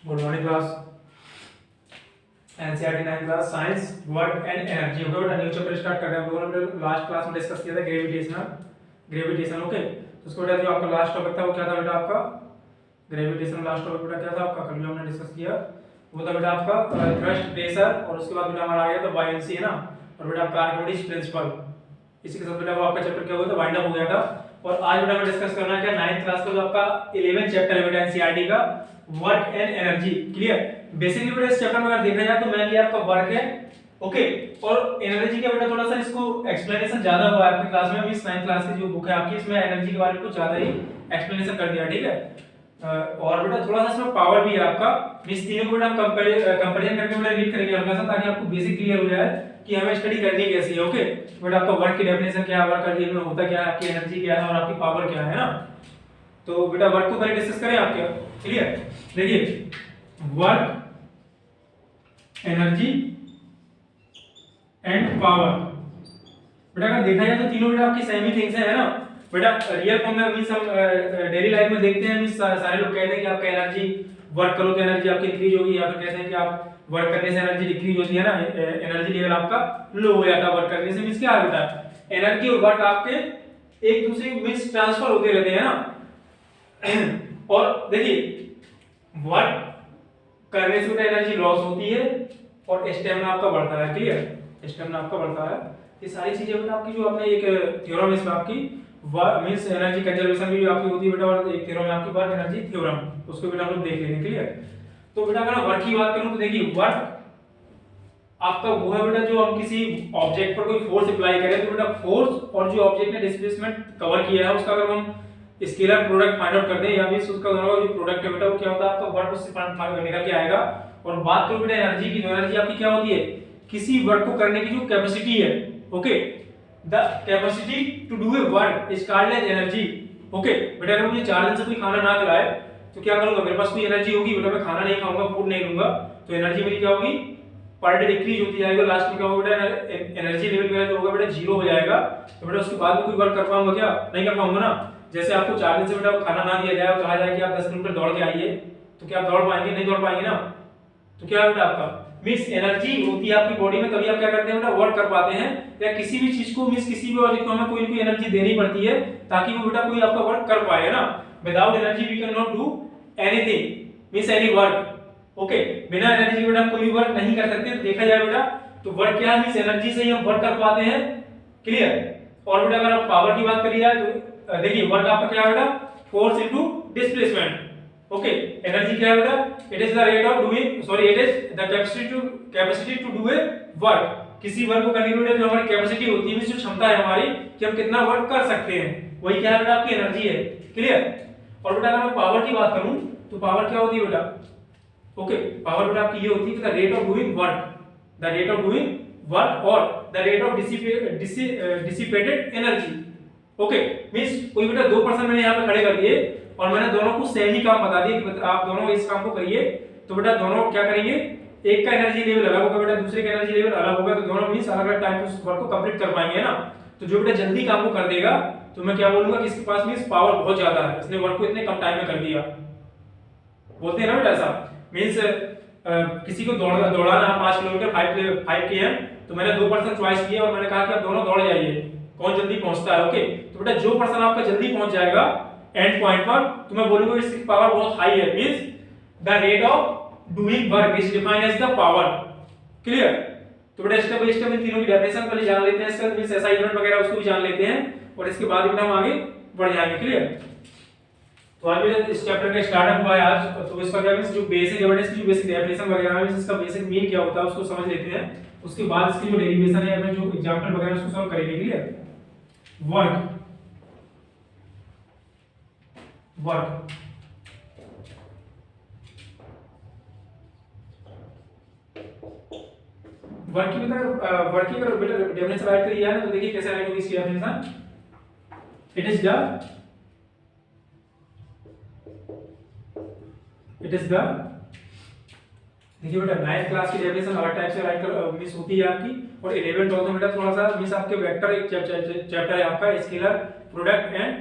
Good morning class. NCERT 9 class science work and energy okay new chapter start कर रहे हैं। हम लोगों ने लास्ट क्लास में डिस्कस किया था ग्रेविटेशन ओके। तो उसको बेटा जो आपका लास्ट टॉपिक था वो क्या था बेटा आपका ग्रेविटेशन। लास्ट टॉपिक बेटा क्या था आपका कल भी हमने डिस्कस किया, वो था बेटा आपका थ्रस्ट प्रेशर, और उसके बाद बेटा हमारा आ गया था बायोएंसी है ना, और बेटा आपका आर्किमिडीज प्रिंसिपल। इसी के साथ बेटा वो आपका चैप्टर क्या हुआ था वाइंड अप हो गया था। और आज बेटा हमें डिस्कस करना है क्या 9th क्लास का जो आपका 11th चैप्टर है बेटा एनसीईआरटी का work and energy. Clear. Basically बेटा इस चैप्टर में अगर देखा जाए तो मेनली आपका वर्क है ओके, और एनर्जी का बेटा थोड़ा सा इसको एक्सप्लेनेशन ज्यादा हुआ है आपकी क्लास में। इस 9th क्लास की जो बुक है आपकी इसमें एनर्जी के बारे में कुछ ज्यादा ही एक्सप्लेनेशन कर दिया, ठीक है। और बेटा थोड़ा सा इसमें पावर भी है आपका। इस तीनों को बेटा हम कंपैरिजन करके बेटा रीड करेंगे हल्का सा, ताकि आपको बेसिक क्लियर हो जाए कि हमें स्टडी करनी कैसी है ओके। बेटा आपका वर्क की डेफिनेशन क्या है, वर्क का में होता क्या है, आपकी एनर्जी क्या है और आपकी पावर क्या है ना। तो बेटा वर्क को पहले डिस्कस करें आपके। क्लियर। देखिए वर्क, एनर्जी एंड पावर, बेटा अगर देखा जाए तो तीनों बेटा आपकी सेम ही थिंग्स है ना। बेटा रियल फॉर्म में मींस हम डेली लाइफ में देखते हैं, मींस सारे लोग कहते हैं कि आपका एनर्जी वर्क करो तो एनर्जी आपकी इंक्रीज होगी, या फिर कहते हैं कि आप वर्क करने से एनर्जी डिक्रीज होती है ना, एनर्जी लेवल आपका लो हो जाता है वर्क करने से। मींस क्या है बेटा एनर्जी और वर्क आपके एक दूसरे मींस ट्रांसफर होते रहते हैं ना। और देखिए वर्क करने से बेटा एनर्जी लॉस होती है और स्टेमिना आपका बढ़ता है। क्लियर। स्टेमिना आपका बढ़ता है। ये सारी चीजें बेटा आपकी जो आपने एक थ्योरम इसमें आपकी मींस एनर्जी कंजर्वेशन भी आपकी होती है बेटा, और एक थ्योरम है आपकी वर्क एनर्जी थ्योरम, उसको बेटा हम लोग देख लेंगे। क्लियर। तो बेटा अगर वर्क की बात करूं तो देखिए वर्क आपका वो है बेटा जो हम किसी ऑब्जेक्ट पर कोई फोर्स अप्लाई करें तो बेटा फोर्स और जो ऑब्जेक्ट ने डिस्प्लेसमेंट कवर किया है उसका अगर हम स्केलर प्रोडक्ट फाइंड आउट कर दें, या फिर उसका दोनों का जो प्रोडक्ट है बेटा वो क्या होता है आपका वर्क उससे निकल के आएगा। और बात करूं बेटा एनर्जी की, तो एनर्जी आपकी क्या होती है किसी वर्क को करने की जो कैपेसिटी है okay, the capacity to do a work is called as energy okay. बेटा अगर मुझे 4 दिन से कोई खाना ना खिलाए तो क्या करूंगा, मेरे पास कोई एनर्जी होगी बेटा, मैं खाना नहीं खाऊंगा, फूड नहीं लूंगा, तो एनर्जी मेरी क्या होगी पर डे डिक्रीज होती जाएगी। लास्ट में क्या होगा बेटा एनर्जी लेवल मेरा जो होगा बेटा 0 हो जाएगा। तो बेटा उसके बाद में कोई वर्क कर पाऊंगा क्या, नहीं कर पाऊंगा ना। जैसे आपको 4 दिन से बेटा खाना ना दिया जाए और कहा जाए कि आप 10 किलोमीटर दौड़ के आइए, तो क्या आप दौड़ पाएंगे, नहीं दौड़ पाएंगे ना। तो क्या है बेटा आपका मींस एनर्जी होती है आपकी बॉडी में, तभी आप क्या करते हैं बेटा वर्क कर पाते हैं, या किसी भी चीज को मींस किसी भी ऑब्जेक्ट को हमें कोई ना कोई एनर्जी देनी पड़ती है ताकि वो बेटा कोई आपका वर्क कर पाए ना। Without energy we can not do anything means any work okay. बिना एनर्जी के बेटा हम कोई भी वर्क नहीं कर सकते। तो देखा जाए बेटा तो वर्क क्या है मींस एनर्जी से ही हम वर्क कर पाते हैं। क्लियर। और बेटा अगर आप पावर की बात करी जाए तो देखिए वर्क आपका क्या है बेटा force into displacement okay. Energy क्या है बेटा it is the rate of doing sorry it is the capacity to do a work. किसी वर्क को करने के लिए जो हमारी कैपेसिटी होती है, जो क्षमता है हमारी कि हम कितना वर्क कर सकते हैं, वही क्या है बेटा आपकी एनर्जी है। क्लियर। और बेटा अगर मैं पावर की बात करूं तो पावर क्या होती है बेटा ओके, पावर बेटा आपकी ये होती है कि the rate of doing work, the rate of doing work और the rate of dissipated energy okay. Means कोई बेटा 2 पर्सन मैंने यहाँ पे खड़े कर दिए और मैंने दोनों को सेम ही काम बता दिया कि आप दोनों इस काम को करिए, तो बेटा दोनों क्या करेंगे, एक का एनर्जी लेवल अलग होगा बेटा, दूसरे का एनर्जी लेवल अलग होगा, तो दोनों मींस अलग अलग टाइम पे उस वर्क को कंप्लीट कर पाएंगे ना। तो जो बेटा जल्दी काम को कर देगा तो मैं क्या बोलूंगा कि इसके पास मींस पावर बहुत ज्यादा है, इसने वर्क को इतने कम टाइम में कर दिया, बोलते हैं ना बेटा ऐसा। मींस किसी को दौड़ाना 5 किलोमीटर 5 km, तो मैंने 2 पर्सन चॉइस किए और मैंने कहा कि आप दोनों दौड़ जाइए, कौन जल्दी पहुंचता है ओके। तो बेटा जो पर्सन आपका जल्दी पहुंच जाएगा एंड पॉइंट पर, तो मैं बोलूंगा इसकी पावर बहुत हाई है, means the rate of doing work is defined as the power. Clear. तो बेटा स्टेप बाय स्टेप इन तीनों की डेफिनेशन पहले जान लेते हैं, इसका मींस एसआई यूनिट वगैरह उसको भी जान लेते हैं, और इसके बाद बेटा हम आगे बढ़ जाएंगे। क्लियर। तो आज इस चैप्टर का स्टार्टअप हुआ है आज, तो इसका क्या मींस जो बेसिक एविडेंस की जो बेसिक डेफिनेशन वगैरह है, इसका बेसिक मीन क्या होता है उसको समझ लेते हैं। उसके बाद इसकी जो डेरिवेशन है, हमें जो एग्जांपल वगैरह उसको सॉल्व करेंगे। क्लियर। वर्क वर्क वर्क की बेटा वर्क की अगर बेटा डेफिनेशन राइट करी है ना, तो देखिए कैसे राइट होगी इसकी डेफिनेशन। इट इज द देखिए बेटा 9th क्लास की डेफिनेशन अलग टाइप से राइट कर मिस होती है आपकी, और 11 12 में बेटा थोड़ा सा मिस आपके वेक्टर एक चैप्टर है आपका स्केलर प्रोडक्ट एंड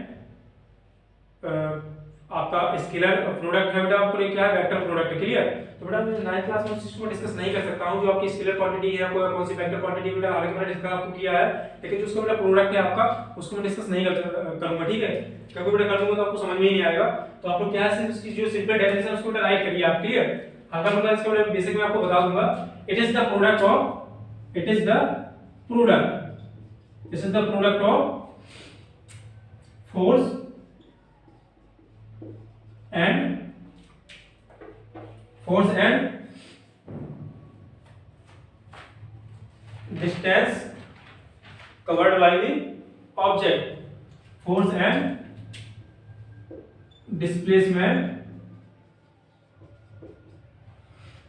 आपका स्केलर प्रोडक्ट है बेटा, आपको क्या है वेक्टर प्रोडक्ट है, क्लियर। तो बेटा मैं 9th क्लास में इसको डिस्कस नहीं कर सकता हूं, जो आपकी स्केलर क्वांटिटी है कोई कौन सी वेक्टर क्वांटिटी बेटा हालांकि मैंने डिस्कस आपको किया है, लेकिन जो उसका बेटा प्रोडक्ट है आपका उसको मैं डिस्कस नहीं करूंगा, ठीक है, क्योंकि बेटा कर दूंगा तो आपको समझ में ही नहीं आएगा। तो आप लोग क्या है इसकी जो सिंपल डेफिनेशन है उसको बेटा राइट करिए आप, क्लियर। हल्का मतलब इसका बेटा बेसिक में आपको बता दूंगा, it is the product of it is the product this is the product of force and distance covered by the object, force and displacement,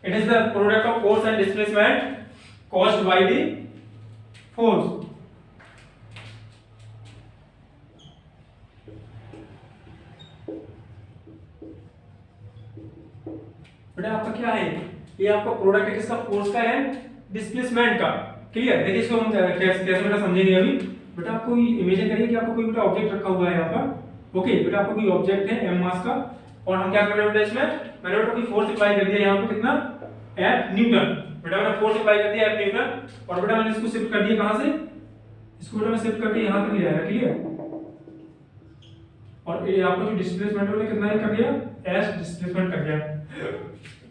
it is the product of force and displacement caused by the force। बेटा आपका क्या है, ये आपका product है किसका, force का है डिस्प्लेसमेंट का, क्लियर। देखिए इसको हम कैसे बेटा समझेंगे अभी। बेटा आपको इमेजिन करिए कि आपको कोई बेटा ऑब्जेक्ट रखा हुआ है यहाँ पर, ओके। बेटा आपको कोई ऑब्जेक्ट है m मास का, और हम क्या कर रहे हैं बेटा इसमें, मैंने बेटा कोई फोर्स अप्लाई कर दिया यहाँ पे, कितना F न्यूटन। बेटा मैंने फोर्स अप्लाई कर दिया F न्यूटन, और बेटा मैंने इसको शिफ्ट कर दिया कहां से, इसको बेटा मैं शिफ्ट करके यहाँ तक ले आया, क्लियर। और ये आपको जो डिस्प्लेसमेंट है कितना ही कर दिया, S डिस्प्लेसमेंट कर दिया,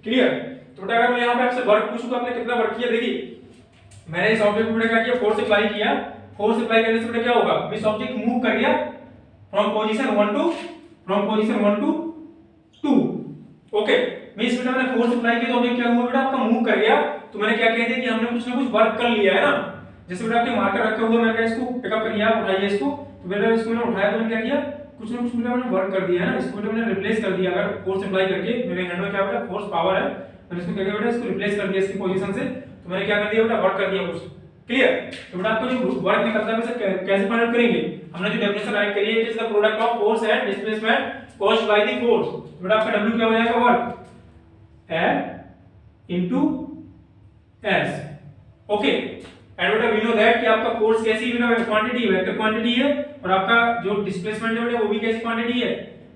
क्लियर। तो बेटा अगर मैं यहाँ पे आपसे वर्क पूछूं आपने कितना वर्क किया, देखिए मैंने इस ऑब्जेक्ट पे क्या किया, फोर्स अप्लाई किया, फोर्स अप्लाई करने से बेटा क्या होगा, इस ऑब्जेक्ट मूव कर गया from position 1 to 2, okay. Means बेटा मैंने फोर्स अप्लाई किया तो ऑब्जेक्ट क्या हुआ बेटा, आपका मूव कर गया। तो मैंने क्या कह दिया कि हमने कुछ ना कुछ वर्क कर लिया है ना, जैसे बेटा आपके मार्कर रखा हुआ, मैंने इसको पिकअप कर लिया, उठाइए इसको, तो बेटा इसको मैंने उठाया तो मैंने क्या किया, कुछ ना कुछ बेटा मैंने वर्क कर दिया है ना, इसको बेटा मैंने रिप्लेस कर दिया। अगर फोर्स अप्लाई करके मेरे हैंड में क्या बेटा फोर्स पावर है, मैंने इसको क्या किया बेटा, इसको रिप्लेस कर दिया इसकी पोजीशन से, तो मैंने क्या कर दिया बेटा, वर्क कर दिया कुछ, क्लियर। तो बेटा आपको जो वर्क निकलता है वैसे कैसे फाइंड आउट करेंगे, हमने जो डेफिनेशन राइट करी है, it is the product of force and displacement caused by the force. बेटा आपका W क्या हो जाएगा, work F into S, okay. And बेटा वी नो दैट कि आपका फोर्स कैसी बेटा क्वांटिटी वेक्टर क्वांटिटी है, और आपका जो डिस्प्लेसमेंट है बेटा वो भी कैसी क्वांटिटी है,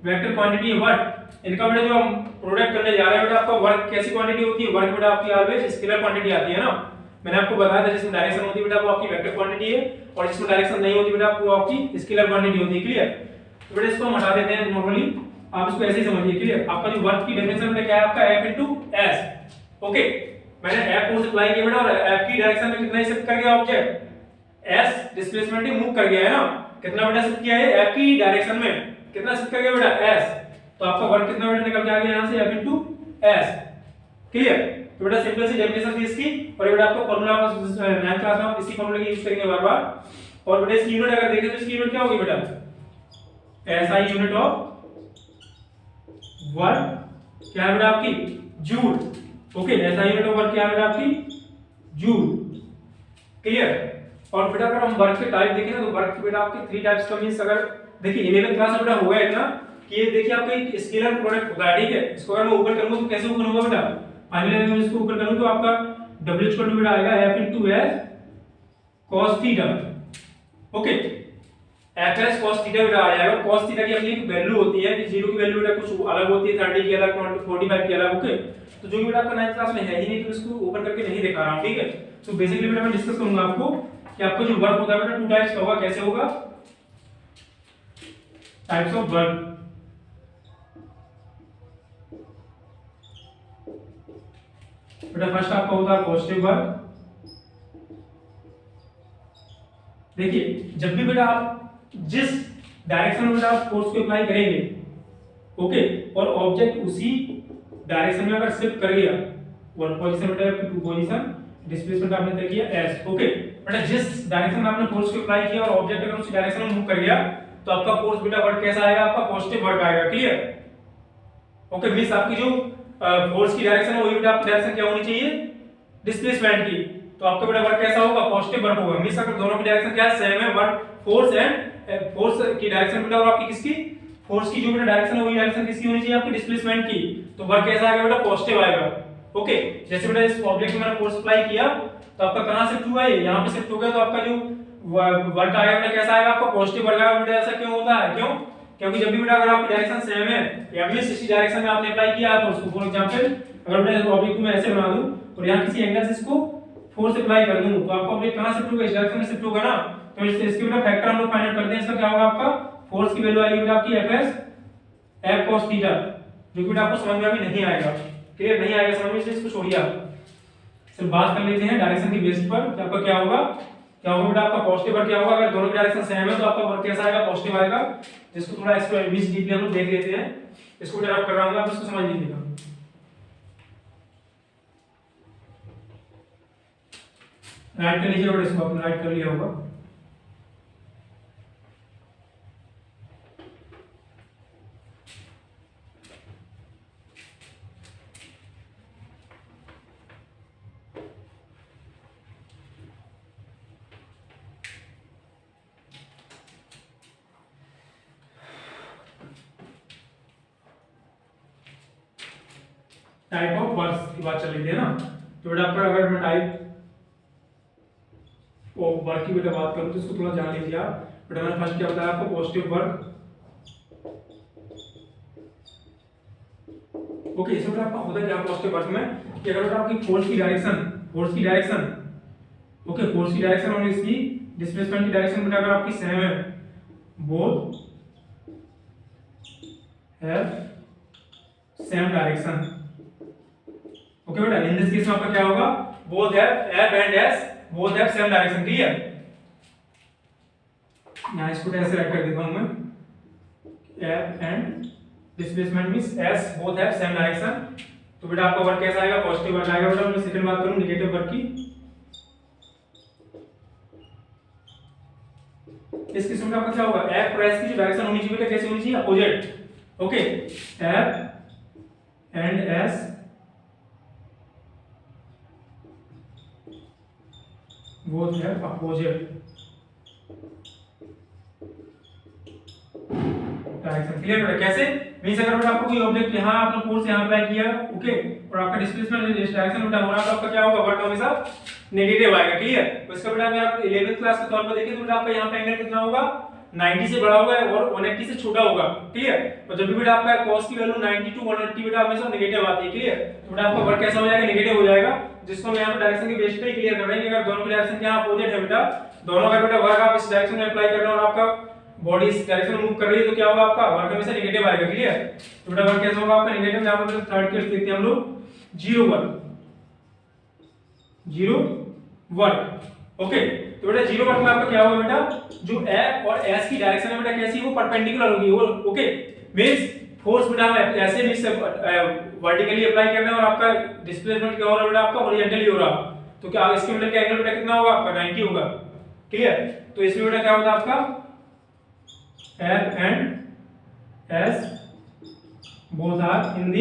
वेक्टर क्वांटिटी है। बट इनका बेटा जो हम प्रोडक्ट करने जा रहे हैं बेटा, आपका वर्क कैसी क्वांटिटी होती है, वर्क बेटा आपकी ऑलवेज स्केलर क्वांटिटी आती है ना। मैंने आपको बताया था जिसमें डायरेक्शन होती है बेटा वो आपकी वेक्टर क्वांटिटी है, और जिसमें डायरेक्शन नहीं होती बेटा वो आपकी स्केलर क्वांटिटी होती है, क्लियर। तो बेटा इसको हम हटा देते हैं नॉर्मली, आप इसको ऐसे ही समझिए, क्लियर। आपका जो वर्क की डेफिनेशन बेटा क्या है, आपका F into S, ओके। मैंने F फोर्स अप्लाई किया बेटा, और F की डायरेक्शन में कितना शिफ्ट कर गया ऑब्जेक्ट, S डिस्प्लेसमेंट ही मूव कर गया है ना, कितना बेटा शिफ्ट किया है, F की डायरेक्शन में कितना शिफ्ट कर गया बेटा, S। तो आपका वर्क कितना बेटा निकल के आ गया यहाँ से, F into S, क्लियर। तो बेटा सिंपल सी डेफिनेशन थी इसकी, और बेटा आपको फार्मूला 9th क्लास में आप इसी फार्मूले की यूज करेंगे बार बार। और बेटा इसकी यूनिट अगर देखें तो इसकी यूनिट क्या होगी बेटा, SI यूनिट ऑफ वर्क क्या है बेटा आपकी, joule, okay. SI unit of work क्या है बेटा आपकी, जूल, क्लियर। और बेटा अगर हम वर्क के टाइप देखें ना, तो वर्क बेटा आपके 3 टाइप्स का, मींस अगर देखिए 11th क्लास में बेटा होगा इतना कि ये देखिए आपका एक स्केलर प्रोडक्ट होता है, ठीक है। इसको अगर मैं ऊपर करूंगा तो कैसे ऊपर होगा बेटा, फाइनली मैं इसको ऊपर करूं तो आपका W इक्वल टू बेटा आएगा F into S cos theta, okay. F S cos theta बेटा आ जाएगा, और cos थीटा की अपनी एक वैल्यू होती है, 0 की वैल्यू बेटा कुछ अलग होती है, 30 की अलग, 45 की अलग, ओके। तो जो बेटा आपका 9th क्लास में है ही नहीं, तो इसको ऊपर करके नहीं दिखा रहा हूं, ठीक है। तो बेसिकली बेटा मैं डिस्कस करूंगा आपको कि आपका जो वर्क होता है बेटा 2 टाइप्स का होगा, कैसे होगा, टाइप्स ऑफ वर्क। बेटा फर्स्ट आपका होता है पॉजिटिव वर्क। देखिए जब भी बेटा आप जिस डायरेक्शन में बेटा आप फोर्स को अप्लाई करेंगे, ओके, और ऑब्जेक्ट उसी डायरेक्शन में अगर शिफ्ट कर गया, वन पोजीशन बेटा टू पोजीशन, डिस्प्लेसमेंट आपने तय किया S, ओके। बेटा जिस डायरेक्शन में आपने फोर्स को अप्लाई किया और ऑब्जेक्ट अगर उसी डायरेक्शन में मूव कर गया, तो आपका फोर्स बेटा वर्क कैसा आएगा, आपका पॉजिटिव वर्क आएगा, क्लियर, ओके। मींस आपकी जो फोर्स की डायरेक्शन है वही बेटा आपकी डायरेक्शन क्या होनी चाहिए, डिस्प्लेसमेंट की, तो आपका बेटा वर्क कैसा होगा, पॉजिटिव वर्क होगा। मींस अगर दोनों की डायरेक्शन क्या सेम है, वर्क फोर्स एंड फोर्स की डायरेक्शन बेटा और आपकी किसकी, फोर्स की जो बेटा डायरेक्शन है वही डायरेक्शन किसकी होनी चाहिए, आपकी डिस्प्लेसमेंट की, तो वर्क कैसा आएगा बेटा, पॉजिटिव आएगा, ओके। जैसे बेटा इस ऑब्जेक्ट में मैंने फोर्स अप्लाई किया तो आपका कहां शिफ्ट हुआ है, यहां पे शिफ्ट हो गया, तो आपका जो वर्क आएगा बेटा कैसा आएगा, आपका पॉजिटिव वर्क आएगा बेटा। ऐसा क्यों होता है, क्यों, क्योंकि जब भी बेटा अगर आपकी डायरेक्शन सेम है या भी 60 डायरेक्शन में आपने अप्लाई किया है फोर्स को, फॉर एग्जांपल अगर मैं ऑब्जेक्ट को मैं ऐसे बना दूं और यहां किसी एंगल से इसको फोर्स अप्लाई कर दूं तो आपका ऑब्जेक्ट कहां शिफ्ट होगा, इस डायरेक्शन में शिफ्ट होगा ना। तो इसके बेटा फैक्टर हम लोग फाइंड आउट करते हैं। इसका क्या होगा, आपका फोर्स की वैल्यू आएगी बेटा आपकी Fs F cos थीटा, जो कि बेटा आपको समझ में अभी नहीं आएगा, क्लियर नहीं आएगा समझ में, इसलिए इसको छोड़िए आप। सिर्फ बात कर लेते हैं डायरेक्शन की बेस पर कि आपका क्या होगा बेटा आपका पॉजिटिव वर्क क्या होगा। अगर दोनों की डायरेक्शन सेम है तो आपका वर्क कैसा आएगा, पॉजिटिव आएगा, जिसको थोड़ा एक्सप्लेन बीच डीपली हम लोग देख लेते हैं। इसको डेराइव कर रहा हूं, आप इसको समझ लीजिएगा। राइट कर लीजिए और इसको आपने राइट कर लिया होगा। टाइप ऑफ वर्क्स की बात चल रही है ना, तो बेटा आपका अगर मैं टाइप ऑफ वर्क की बेटा बात करूं तो इसको थोड़ा जान लीजिए आप। बेटा मैंने फर्स्ट क्या बताया आपको, पॉजिटिव वर्क। ओके, इसमें बेटा आपका होता क्या पॉजिटिव वर्क में कि अगर बेटा आपकी फोर्स की डायरेक्शन ओके, फोर्स की डायरेक्शन और इसकी डिस्प्लेसमेंट की डायरेक्शन बेटा अगर आपकी सेम है, both have same direction. Okay बेटा, इन दिस केस में आपका क्या होगा, both have F and S both have same direction, clear. यहां इसको ऐसे राइट कर देता हूं मैं, F and displacement means S both have same direction. तो बेटा आपका वर्क कैसा आएगा, पॉजिटिव वर्क आएगा। बेटा मैं सेकंड बात करूं नेगेटिव वर्क की, इस केस में आपका क्या होगा, F और S की जो डायरेक्शन होनी चाहिए बेटा कैसी होनी चाहिए, opposite. Okay, F and S both have opposite direction, clear बेटा। कैसे मींस अगर बेटा आपको कोई ऑब्जेक्ट यहां आपने फोर्स यहां अप्लाई किया, ओके, और आपका डिस्प्लेसमेंट इस डायरेक्शन में हो रहा है तो आपका क्या होगा, वर्क हमेशा नेगेटिव आएगा, क्लियर। तो इसका बेटा अगर आप 11th क्लास के तौर पर देखें तो बेटा आपका यहां पे एंगल कितना होगा, 90 से बड़ा होगा और 180 से छोटा होगा, क्लियर। और जब भी बेटा आपका cos की वैल्यू 90 टू 180 बेटा हमेशा नेगेटिव आती है, क्लियर। तो बेटा आपका वर्क कैसा हो जाएगा, नेगेटिव हो जाएगा, जिसको मैं यहां पे डायरेक्शन की बेस पे क्लियर कर रहा हूं कि अगर दोनों की डायरेक्शन क्या अपोजिट है बेटा, दोनों का बेटा वर्क आप इस डायरेक्शन में अप्लाई कर रहे हो और आपका बॉडी इस डायरेक्शन में मूव कर रही है तो क्या होगा, आपका वर्क हमेशा नेगेटिव आएगा, क्लियर। तो बेटा वर्क कैसा होगा आपका नेगेटिव। यहां पर थर्ड केस देखते हैं हम लोग, जीरो वर्क। ओके, तो बेटा जीरो वर्क में आपका क्या होगा बेटा, जो F और S की डायरेक्शन है बेटा कैसी, वो परपेंडिकुलर होगी, वो ओके, मींस फोर्स बेटा हम ऐसे मींस वर्टिकली अप्लाई कर रहे हैं और आपका डिस्प्लेसमेंट क्या हो रहा है बेटा, आपका हॉरिजॉन्टली हो रहा, तो क्या इसके मिडल का एंगल बेटा कितना होगा, आपका 90 होगा, क्लियर। तो इसमें बेटा क्या होता है आपका F and S both are in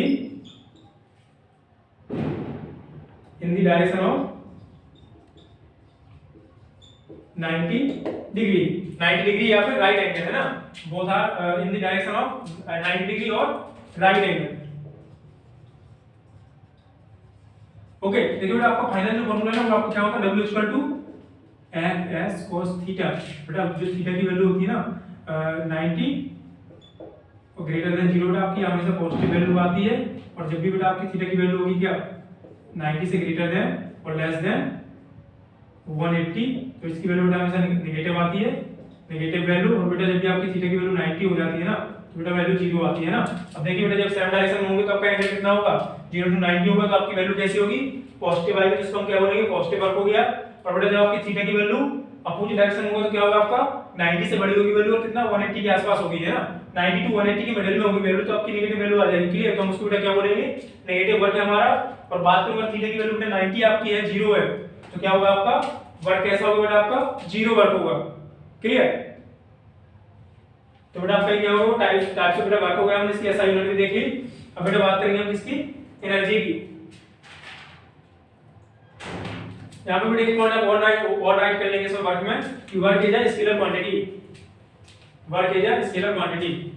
the direction of 90 degree, 90 degree या फिर राइट एंगल है ना, both are in the direction of 90 degree और राइट एंगल। ओके, देखिए बेटा आपका फाइनल जो फॉर्मूला है ना वो आपको क्या होता है, W equal to F S cos theta. बेटा जो थीटा की वैल्यू होती है ना 90 और ग्रेटर देन 0 बेटा आपकी हमेशा पॉजिटिव वैल्यू आती है, और जब भी बेटा आपकी थीटा की वैल्यू होगी क्या 90 से ग्रेटर देन और लेस देन 180, तो इसकी वैल्यू बेटा हमेशा नेगेटिव आती है, नेगेटिव वैल्यू। और बेटा जब भी आपकी थीटा की वैल्यू 90 हो जाती है ना तो बेटा वैल्यू 0 आती है ना। अब देखिए बेटा जब सेम डायरेक्शन में होंगे तो आपका एंगल कितना होगा, 0 टू 90 होगा, तो आपकी वैल्यू कैसी होगी, पॉजिटिव आएगी, जिसको हम क्या बोलेंगे, पॉजिटिव वर्क हो गया। और बेटा जब आपकी थीटा की वैल्यू अपोजिट डायरेक्शन में होगा तो क्या होगा, आपका 90 से बड़ी होगी वैल्यू और कितना 180 के आसपास होगी, है ना, 90 टू 180 के मिडिल में होगी वैल्यू, तो आपकी नेगेटिव वैल्यू आ जाएगी, क्लियर। तो हम उसको बेटा क्या बोलेंगे, नेगेटिव वर्क है हमारा। और बात करूंगा थीटा की वैल्यू बेटा 90 आपकी है, 0 है, तो क्या होगा आपका वर्क कैसा होगा बेटा, आपका 0 वर्क होगा, क्लियर। तो बेटा आपका क्या होगा, टाइप से बेटा वर्क हो गया, हमने इसकी एसआई यूनिट भी देख ली। अब बेटा बात करेंगे हम इसकी एनर्जी की। यहां पे बेटा एक पॉइंट और राइट कर लेंगे इसमें वर्क में कि work is a scalar quantity, work is a scalar quantity.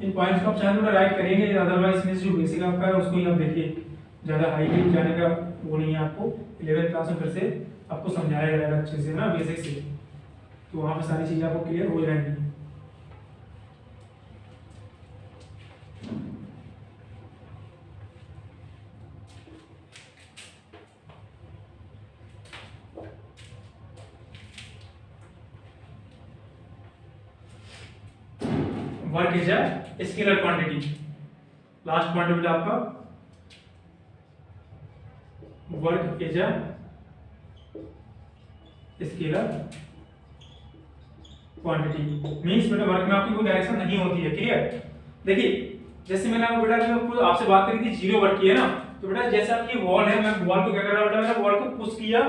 In points को आप चाहे तो राइट करेंगे, अदरवाइज इसमें जो बेसिक आपका है उसको ही आप देखिए, ज्यादा हाई जाने का वो नहीं है, आपको 11th क्लास में फिर से आपको समझाया जाएगा अच्छे से ना, बेसिक से, तो वहाँ पे सारी चीज़ें आपको क्लियर हो जाएंगी। Work is a scalar quantity, last point बेटा आपका, work is a scalar quantity means बेटा वर्क में आपकी कोई डायरेक्शन नहीं होती है, क्लियर। देखिए जैसे मैंने आपको बेटा जो आपसे बात करी थी जीरो वर्क की है ना, तो बेटा जैसे आपकी वॉल है, मैं वॉल को क्या कर रहा हूं बेटा, मैंने वॉल को पुश किया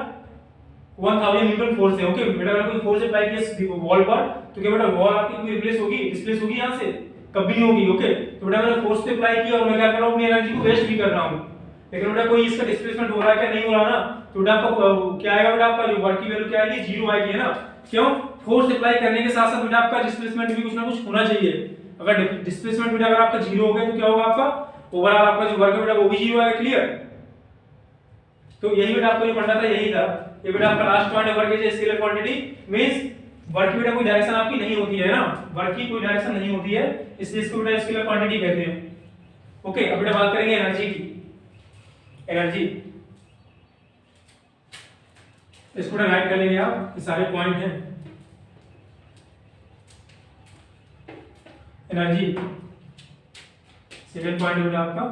1000 न्यूटन फोर्स से, ओके बेटा मैंने कोई फोर्स अप्लाई किया वॉल पर, तो क्या बेटा वॉल आपकी कोई रिप्लेस होगी, डिस्प्लेस होगी यहां से, कभी नहीं होगी, ओके। तो बेटा मैंने फोर्स पे अप्लाई किया और मैं क्या कर रहा हूं, अपनी एनर्जी को वेस्ट भी कर रहा हूं, लेकिन बेटा कोई इसका डिस्प्लेसमेंट हो रहा है क्या, नहीं हो रहा ना, तो बेटा आपका क्या आएगा बेटा, आपका जो वर्क की वैल्यू क्या आएगी, जीरो आएगी, है ना। क्यों, फोर्स अप्लाई करने के साथ साथ बेटा आपका डिस्प्लेसमेंट भी कुछ ना कुछ होना चाहिए। अगर डिस्प्लेसमेंट बेटा अगर आपका जीरो हो गया तो क्या होगा, आपका ओवरऑल आपका जो वर्क है बेटा वो भी जीरो आएगा, क्लियर। तो यही बेटा आपको जो पढ़ना था यही था, ये बेटा आपका लास्ट पॉइंट है, work is a scalar quantity means work की बेटा कोई डायरेक्शन आपकी नहीं होती है ना, वर्क की कोई डायरेक्शन नहीं होती है, इसलिए इसको बेटा स्केलर क्वांटिटी कहते हैं। ओके, अब बेटा बात करेंगे एनर्जी की। एनर्जी इसको बेटा राइट कर लेंगे आप, ये सारे पॉइंट हैं। एनर्जी सेकंड पॉइंट बेटा आपका,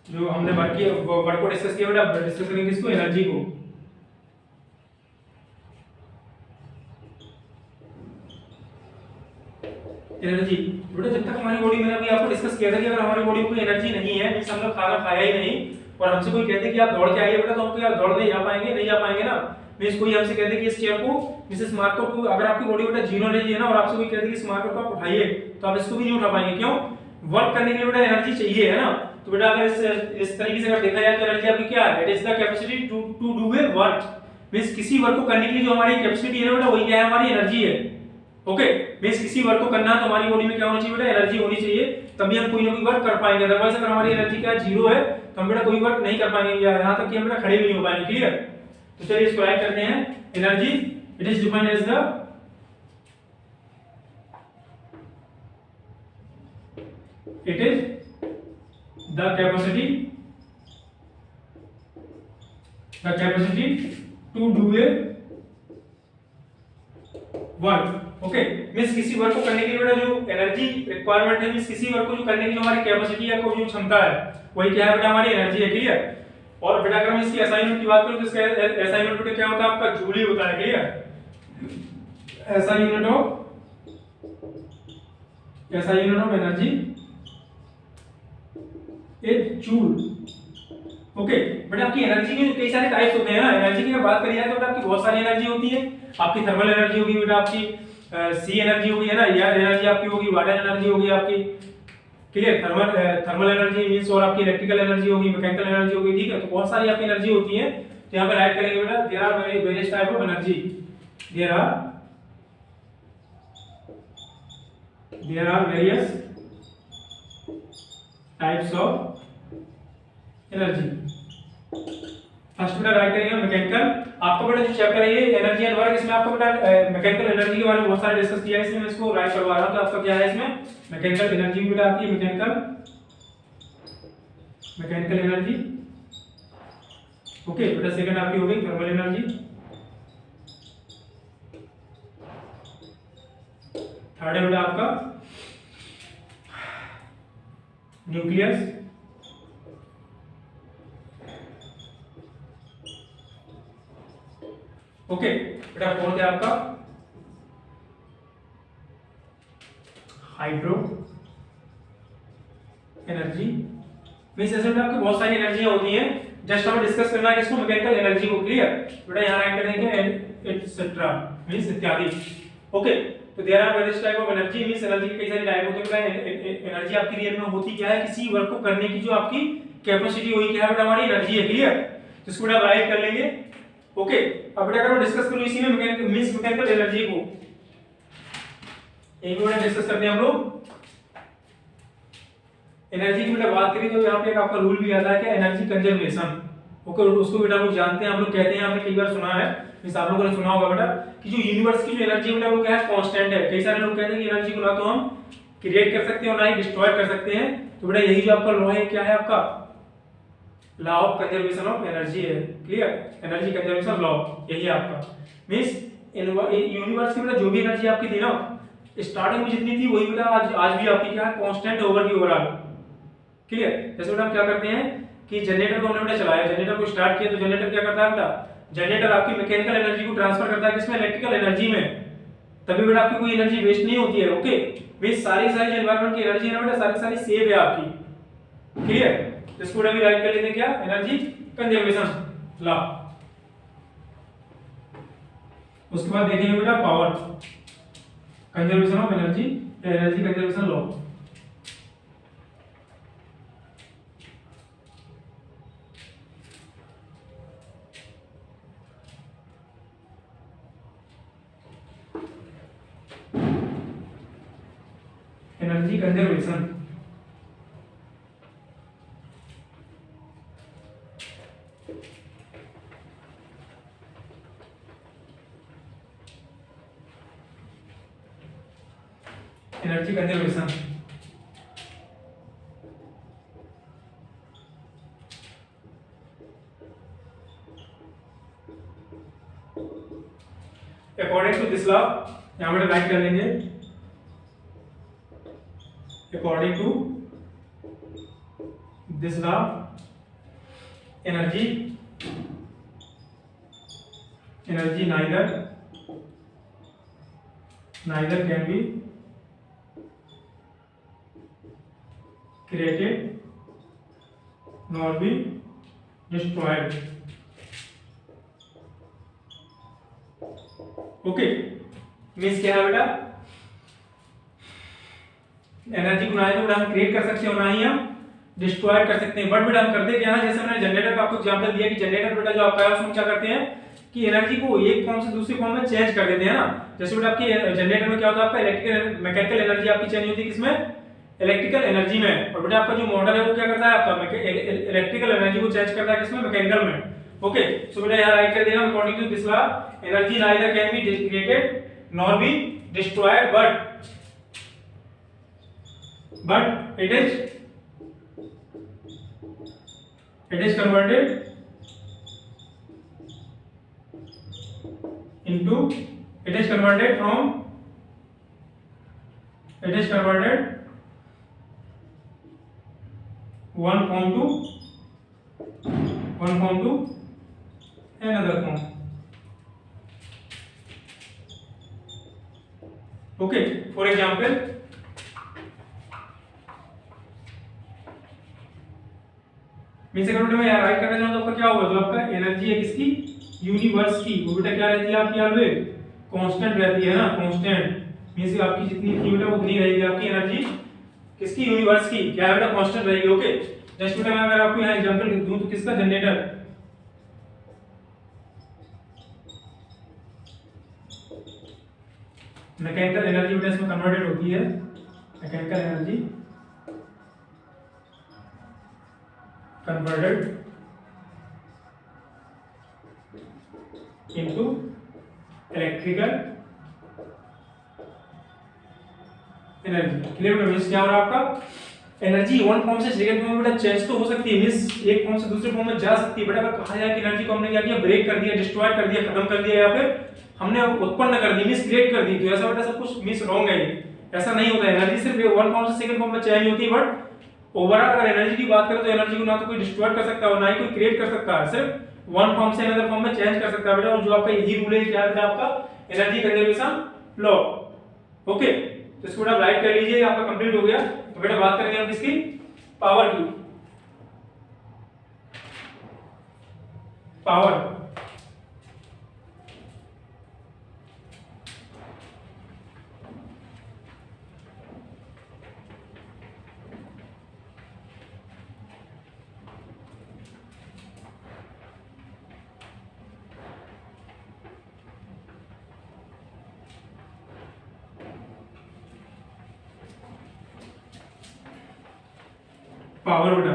जो हमने वर्क को डिस्कस किया बेटा, डिस्कस करेंगे किसको, एनर्जी को। एनर्जी बेटा जब तक हमारी बॉडी, मैंने अभी आपको डिस्कस किया था कि अगर हमारी बॉडी में कोई एनर्जी नहीं है, मींस हम लोग खाना खाया ही नहीं, और हमसे कोई कहते कि आप दौड़ के आइए बेटा, तो हम तो यार दौड़ नहीं जा पाएंगे, नहीं जा पाएंगे ना। मींस कोई हमसे कहते कि इस चेयर को, मिसेस मार्को को, अगर आपकी बॉडी बेटा जीरो एनर्जी है ना, और आपसे कोई कहते कि इस मार्को को आप उठाइए, तो आप इसको भी नहीं उठा पाएंगे। क्यों, वर्क करने के लिए बेटा एनर्जी चाहिए, है ना। तो बेटा अगर इस तरीके से अगर देखा जाए तो एनर्जी आपकी क्या है, it is the capacity to do a work, means किसी वर्क को करने के लिए जो हमारी कैपेसिटी है बेटा, वही क्या है, हमारी एनर्जी है। ओके, मींस किसी वर्क को करना है तो हमारी बॉडी में क्या होना चाहिए बेटा, एनर्जी होनी चाहिए, तभी हम कोई ना कोई वर्क कर पाएंगे। अदरवाइज अगर हमारी एनर्जी क्या जीरो है तो हम बेटा कोई वर्क नहीं कर पाएंगे, या यहां तक कि हम बेटा खड़े भी नहीं हो पाएंगे, क्लियर। तो चलिए इसको राइट करते हैं। Energy it is defined as the it is the capacity to do a work. Okay, means किसी वर्क को करने के लिए बेटा जो एनर्जी रिक्वायरमेंट है, मींस किसी वर्क को जो करने की जो हमारी कैपेसिटी है, को जो क्षमता है, वही क्या है बेटा, हमारी एनर्जी है, क्लियर। और बेटा अगर मैं इसकी असाइनमेंट की बात करूं तो इसका असाइनमेंट बेटा क्या होता है, आपका जूल ही होता है, क्लियर। ऐसा यूनिट ऑफ एनर्जी एक जूल। ओके, बेटा आपकी एनर्जी के कई सारे टाइप्स होते हैं ना, एनर्जी की अगर बात करी जाए तो बेटा आपकी बहुत सारी एनर्जी होती है। आपकी थर्मल एनर्जी होगी बेटा, आपकी सी एनर्जी होगी, है ना, एयर एनर्जी आपकी होगी, वाटर एनर्जी होगी आपकी, क्लियर। थर्मल एनर्जी मींस, और आपकी इलेक्ट्रिकल एनर्जी होगी, मैकेनिकल एनर्जी होगी, ठीक है। तो बहुत सारी आपकी एनर्जी होती है, तो यहाँ पे राइट करेंगे बेटा, there are various type of energy, there are various types of energy. First बेटा राइट करेंगे मैकेनिकल। आपका बेटा जो चैप्टर है ये एनर्जी एंड वर्क, इसमें आपको बेटा मैकेनिकल एनर्जी के बारे में बहुत सारे डिस्कस किया है, इसमें मैं इसको राइट करवा रहा हूं। तो आपका क्या है इसमें, मैकेनिकल एनर्जी बेटा आती है, मैकेनिकल एनर्जी। ओके बेटा, सेकंड आपकी हो गई थर्मल एनर्जी, थर्ड है बेटा आपका न्यूक्लियस, ओके बेटा फोर्थ है आपका हाइड्रो एनर्जी। मींस ऐसे बेटा आपकी बहुत सारी एनर्जियां होती हैं, जस्ट हमें डिस्कस करना है किसको, मैकेनिकल एनर्जी को, क्लियर। बेटा यहां राइट कर देंगे एटसेट्रा मींस इत्यादि। ओके, तो there are various type of energy, means energy के कई सारे टाइप होते हैं। एनर्जी आपकी रियल में होती क्या है, किसी वर्क को करने की जो आपकी कैपेसिटी हुई क्या है बेटा, हमारी एनर्जी है, क्लियर। तो इसको बेटा राइट कर लेंगे। ओके, अब बेटा अगर मैं डिस्कस करूं इसी में मैकेनिकल एनर्जी को, एक मिनट डिस्कस करते हैं हम लोग। एनर्जी की बेटा बात करें तो यहाँ पे एक आपका रूल भी आता है क्या, एनर्जी कंजर्वेशन। ओके, उसको बेटा हम लोग जानते हैं, हम लोग कहते हैं, आपने कई बार सुना है, मींस आप लोगों ने सुना होगा बेटा कि जो यूनिवर्स की जो एनर्जी बेटा वो क्या है, कांस्टेंट है। कई सारे लोग कहते हैं कि एनर्जी को ना तो हम क्रिएट कर सकते हैं और ना ही डिस्ट्रॉय कर सकते हैं। तो बेटा यही जो आपका लॉ है क्या है, आपका law of conservation of energy है। क्लियर, एनर्जी कंजर्वेशन लॉ यही है आपका। मींस यूनिवर्स की बेटा जो भी एनर्जी आपकी थी ना स्टार्टिंग में जितनी थी वही बेटा आज भी आपकी क्या है, कांस्टेंट ओवर की ओवरऑल। क्लियर, जैसे बेटा हम क्या करते हैं कि जनरेटर को हमने बेटा चलाया, जनरेटर को स्टार्ट किया, तो जनरेटर क्या करता है बेटा, जनरेटर आपकी मैकेनिकल एनर्जी को ट्रांसफर करता है किसमें, इलेक्ट्रिकल एनर्जी में। तभी बेटा आपकी कोई एनर्जी वेस्ट नहीं होती है। ओके, वे सारी जो एनवायरनमेंट की एनर्जी है ना बेटा सारी सेव है आपकी। क्लियर, इसको बेटा भी राइट कर लेते हैं क्या, एनर्जी कंजर्वेशन लॉ। उसके बाद देखेंगे बेटा power conservation of energy, energy conservation law. Energy conservation, energy conservation according to this law, यहां पर राइट कर लेंगे according to this law energy neither can be created nor be destroyed. Okay, means क्या है बेटा, एनर्जी को ना ही तो बेटा हम क्रिएट कर सकते हैं और ना ही हम डिस्ट्रॉय कर सकते हैं। बट बेटा हम करते क्या है, जैसे मैंने जनरेटर का आपको एग्जांपल दिया कि जनरेटर बेटा जो आपका है उसमें क्या करते हैं कि एनर्जी को एक फॉर्म से दूसरी फॉर्म में चेंज कर देते हैं ना। जैसे बेटा आपकी जनरेटर में क्या होता है, आपका इलेक्ट्रिकल मैकेनिकल एनर्जी आपकी चेंज होती है किसमें, इलेक्ट्रिकल एनर्जी में। और बेटा आपका जो मोटर है वो क्या करता है, आपका इलेक्ट्रिकल एनर्जी को चेंज करता है किसमें, मैकेनिकल में। ओके, सो बेटा यहाँ राइट कर देना according to this law energy neither can be created nor be destroyed but it is converted into it is converted one form to another form. Okay, for example mean से में यार right करना चाहूं तो आपका क्या होगा, जो आपका एनर्जी है किसकी, यूनिवर्स की, वो बेटा क्या रहती है आपकी ऑलवेज कांस्टेंट रहती है ना, कांस्टेंट मींस आपकी जितनी थी बेटा उतनी रहेगी आपकी एनर्जी किसकी, यूनिवर्स की क्या है बेटा, कांस्टेंट रहेगी। ओके, जस्ट बेटा मैं अगर आपको यहां एग्जांपल दूं तो किसका, जनरेटर, मैकेनिकल एनर्जी बेटा इसमें कन्वर्टेड होती है, mechanical energy converted into electrical energy. Clear बेटा, मींस क्या हो रहा है आपका, एनर्जी वन फॉर्म से सेकंड फॉर्म में बेटा चेंज तो हो सकती है, मींस एक फॉर्म से दूसरे फॉर्म में जा सकती है। बेटा अगर कहा जाए कि एनर्जी को हमने क्या किया, ब्रेक कर दिया, डिस्ट्रॉय कर दिया, खत्म कर दिया, या फिर हमने उत्पन्न कर दी, मींस क्रिएट कर दी, तो ऐसा बेटा सब कुछ मींस रॉन्ग है, ऐसा नहीं होता है। एनर्जी सिर्फ वन फॉर्म से सेकंड फॉर्म में चेंज होती है, बट ओवरऑल अगर एनर्जी की बात करें तो एनर्जी को ना तो कोई डिस्ट्रॉय कर सकता है और ना ही कोई क्रिएट कर सकता है, सिर्फ वन फॉर्म से अनदर फॉर्म में चेंज कर सकता है बेटा। और जो आपका यही रूल है क्या है आपका, एनर्जी कंजर्वेशन लॉ। ओके, तो इसको बेटा राइट कर लीजिए, आपका कंप्लीट हो गया। तो बेटा बात करेंगे हम किसकी, पावर की। पावर पावर बेटा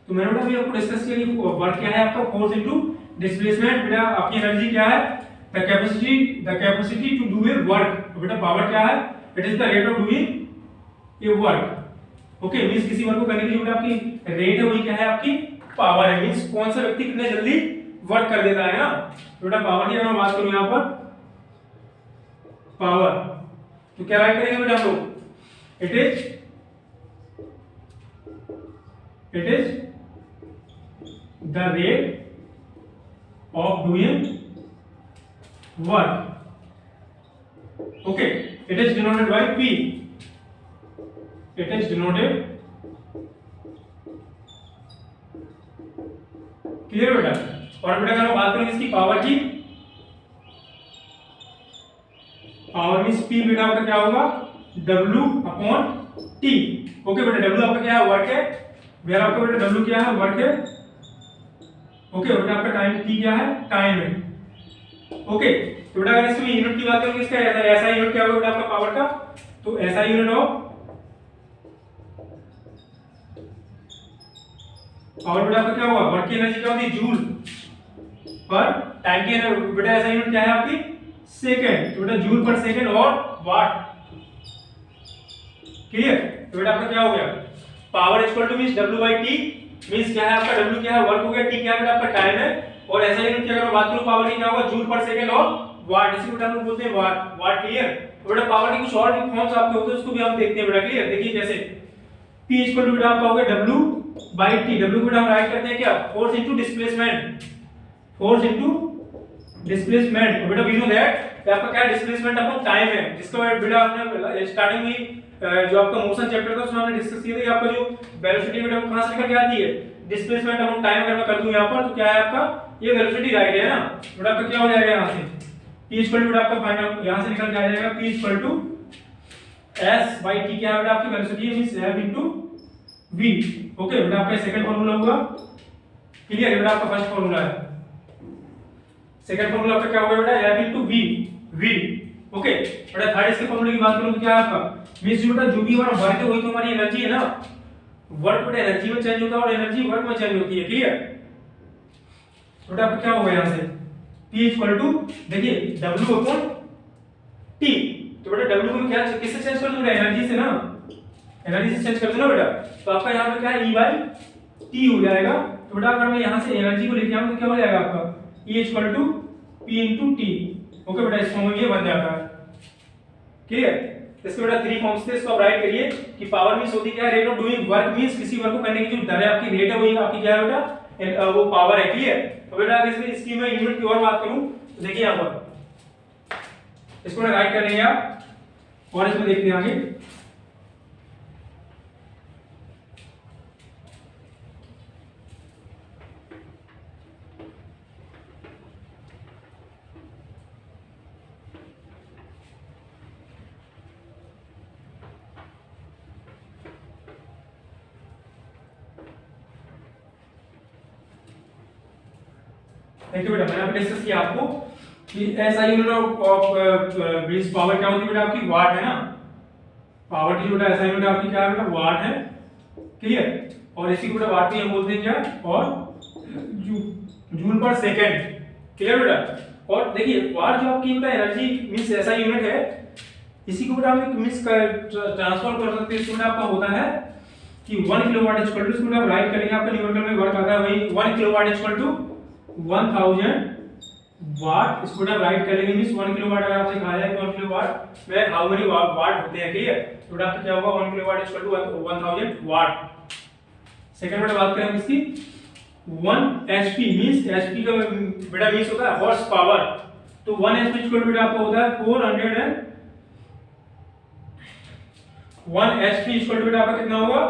तो मैंने बेटा अभी आपको डिस्कस किया कि वर्क क्या है आपका, फोर्स इनटू डिस्प्लेसमेंट। बेटा आपकी एनर्जी क्या है, the capacity to do a work. तो बेटा पावर क्या है, it is the rate of doing a work. Okay, means किसी वर्क को करने की जो बेटा आपकी रेट है वही क्या है, आपकी पावर है। मींस कौन सा व्यक्ति कितने जल्दी वर्क कर देता है ना। तो बेटा पावर की अगर मैं बात करूं यहां पर पावर, तो क्या राइट करेंगे बेटा हम लोग, it is the rate of doing work. Okay, it is denoted by P, it is denoted, clear बेटा। और बेटा अगर बात करें इसकी पावर की, पावर मींस P बेटा आपका क्या होगा, W अपॉन T। ओके बेटा, W आपका क्या है, वर्क है, वेयर आपका बेटा W क्या है, वर्क है। ओके बेटा आपका टाइम T क्या है, टाइम है। ओके, तो बेटा अगर इसमें यूनिट की बात करें, इसका ऐसा यूनिट क्या होगा बेटा आपका पावर का, तो ऐसा यूनिट ऑफ पावर बेटा आपका क्या होगा, वर्क की एनर्जी क्या होती है, जूल पर टाइम की बेटा ऐसा यूनिट क्या है आपकी, सेकंड। तो बेटा जूल पर सेकंड और वाट, क्लियर। तो बेटा आपका क्या हो गया, power equal to means W by T, means क्या है आपका W क्या है, वर्क हो गया, T क्या है बेटा आपका टाइम है, और ऐसा यूनिट की अगर मैं बात करूं पावर की क्या होगा, जूल पर सेकंड और वाट, इसी को हम लोग बोलते हैं वाट, वाट, क्लियर। तो बेटा पावर की कुछ और फॉर्म्स आपके होते हैं, उसको भी हम देखते हैं बेटा, क्लियर। देखिए कैसे, P इक्वल टू बेटा आपका हो गया W बाई T, W को हम राइट करते हैं क्या, force into displacement, force into displacement. तो बेटा वी नो दैट आपका क्या डिस्प्लेसमेंट अपॉन टाइम है, जिसका बेटा आपने स्टार्टिंग में जो आपका मोशन चैप्टर था उसमें हमने डिस्कस किया था कि आपका जो वेलोसिटी बेटा वो कहां से निकल के आती है, डिस्प्लेसमेंट अपॉन टाइम। अगर मैं कर दूं यहां पर तो क्या है आपका, ये वेलोसिटी राइट है ना, बेटा आपका क्या हो जाएगा यहां से, P इक्वल टू बेटा आपका फाइंड आउट यहां से निकल के आ जाएगा, P equal to S by T क्या है बेटा आपकी velocity means F into V। Okay बेटा आपका सेकंड फार्मूला होगा, क्लियर है बेटा, आपका फर्स्ट फार्मूला है, सेकंड फार्मूला आपका क्या होगा बेटा, F into V, V। Okay बेटा थर्ड इसके फार्मूले की बात करूं तो क्या है आपका, मींस बेटा जो भी हमारा वर्क है वही तो हमारी एनर्जी है ना, वर्क बेटा एनर्जी में चेंज होता है और एनर्जी वर्क में चेंज होती है, क्लियर। बेटा आपका क्या होगा यहां से, P इक्वल टू देखिए W अपॉन T। तो बेटा W को मैं क्या किससे चेंज कर दूं बेटा, एनर्जी से ना, एनर्जी से चेंज कर दूं ना बेटा, तो आपका यहां पे क्या है, E बाई T हो जाएगा। तो बेटा अगर मैं यहां से एनर्जी को लेके आऊं तो क्या हो जाएगा आपका, E equal to P into T। Okay बेटा इस फॉर्म में ये बन जाता है, क्लियर। इसके बेटा थ्री फॉर्म्स थे, इसको आप राइट करिए कि पावर मींस होती क्या है, rate of doing work, means किसी वर्क को करने की जो दर है आपकी, रेट है वही आपकी क्या है बेटा, वो पावर है, क्लियर। तो बेटा अगर इसकी मैं यूनिट की और बात करूं तो देखिए यहां पर इसको राइट कर लेंगे आप, और इसमें देखते हैं आगे। देखिए बेटा मैंने अभी डिस्कस किया आपको कि ऐसा यूनिट ऑफ बेस पावर क्या होती है बेटा आपकी, वाट है ना, पावर की बेटा ऐसा यूनिट आपकी क्या है बेटा, वाट है, क्लियर। और इसी को बेटा वाट भी हम बोलते हैं क्या, और जूल पर सेकंड, क्लियर बेटा। और देखिए वाट जो आपकी बेटा एनर्जी मींस ऐसा यूनिट है, इसी को बेटा हम मींस ट्रांसफर कर सकते हैं, इसमें आपका होता है कि 1 किलोवाट इक्वल टू, इसको आप राइट करेंगे आपका न्यूमेरिकल में वर्क आता है वही 1 किलोवाट इक्वल टू 1000 वाट। इसको आप राइट कर लेंगे मींस 1 किलोवाट अगर आपसे कहा जाए 1 किलोवाट में हाउ मेनी वाट होते हैं, क्लियर। तो आपका क्या होगा 1 kilowatt equal to 1000 watt. Second बेटा बात करें इसकी 1 एचपी मींस एचपी का बेटा मींस होता है हॉर्स पावर। तो 1 एचपी इक्वल टू बेटा आपका होता है 400 एंड 1 एचपी इक्वल टू बेटा आपका कितना होगा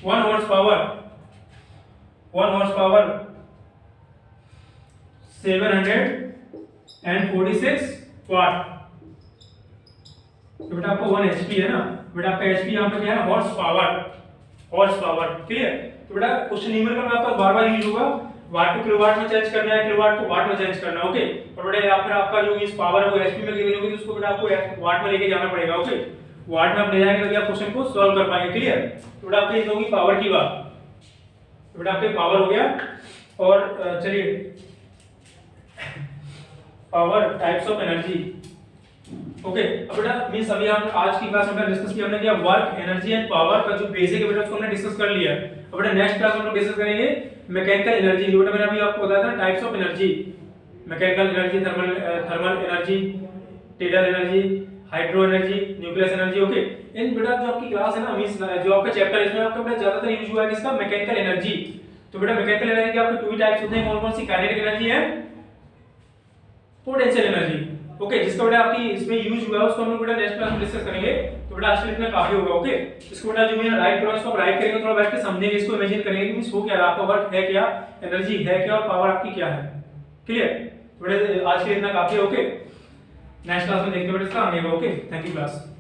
1 हॉर्स पावर 746 वाट। तो बेटा आपका 1 एचपी है ना, बेटा आपका एचपी यहां पे क्या है हॉर्स पावर, क्लियर। तो बेटा क्वेश्चन न्यूमेरिकल में आपका बार-बार यूज होगा, वाट को किलोवाट में चेंज करना है, किलोवाट को वाट में चेंज करना है, ओके। और बेटा या फिर आपका जो इस पावर है वो एचपी में गिवन होगी तो उसको बेटा आपको वाट में लेके जाना पड़ेगा, ओके। वाट में आप ले जाएंगे तो आप क्वेश्चन को सॉल्व कर पाएंगे, क्लियर। तो बेटा आपकी होगी पावर की बात। तो बेटा आपके पावर हो गया। और चलिए power types of energy. Okay, अब बेटा मींस अभी हम आज की क्लास में डिस्कस किया हमने क्या वर्क, एनर्जी एंड पावर का जो बेसिक है बेटा उसको हमने डिस्कस कर लिया। अब बेटा नेक्स्ट क्लास में हम लोग डिस्कस करेंगे मैकेनिकल एनर्जी। जो बेटा मैंने अभी आपको बताया था types of energy, mechanical energy, thermal energy, tidal energy, hydro energy, nucleus energy. Okay, इन बेटा जो आपकी क्लास है ना मींस जो आपका चैप्टर है इसमें आपका बेटा ज्यादातर यूज हुआ है किसका, मैकेनिकल एनर्जी। तो बेटा मैकेनिकल एनर्जी के आपके 2 टाइप्स होते हैं, कौन कौन सी, काइनेटिक एनर्जी है, पोटेंशियल एनर्जी। ओके, जिसका बेटा आपकी इसमें यूज हुआ है उसको हम लोग बेटा नेक्स्ट क्लास में डिस्कस करेंगे। तो बेटा आज के लिए इतना काफी होगा। ओके, इसको बेटा जो मैं राइट करूंगा इसको आप राइट करेंगे, थोड़ा बैठ के समझेंगे, इसको इमेजिन करेंगे कि मींस हो क्या रहा है, आपका वर्क है क्या, एनर्जी है क्या और पावर आपकी क्या है। क्लियर? तो बेटा आज के लिए इतना काफी है। ओके, नेक्स्ट क्लास में देखते हैं बेटा इसका आगे। Okay, thank you class.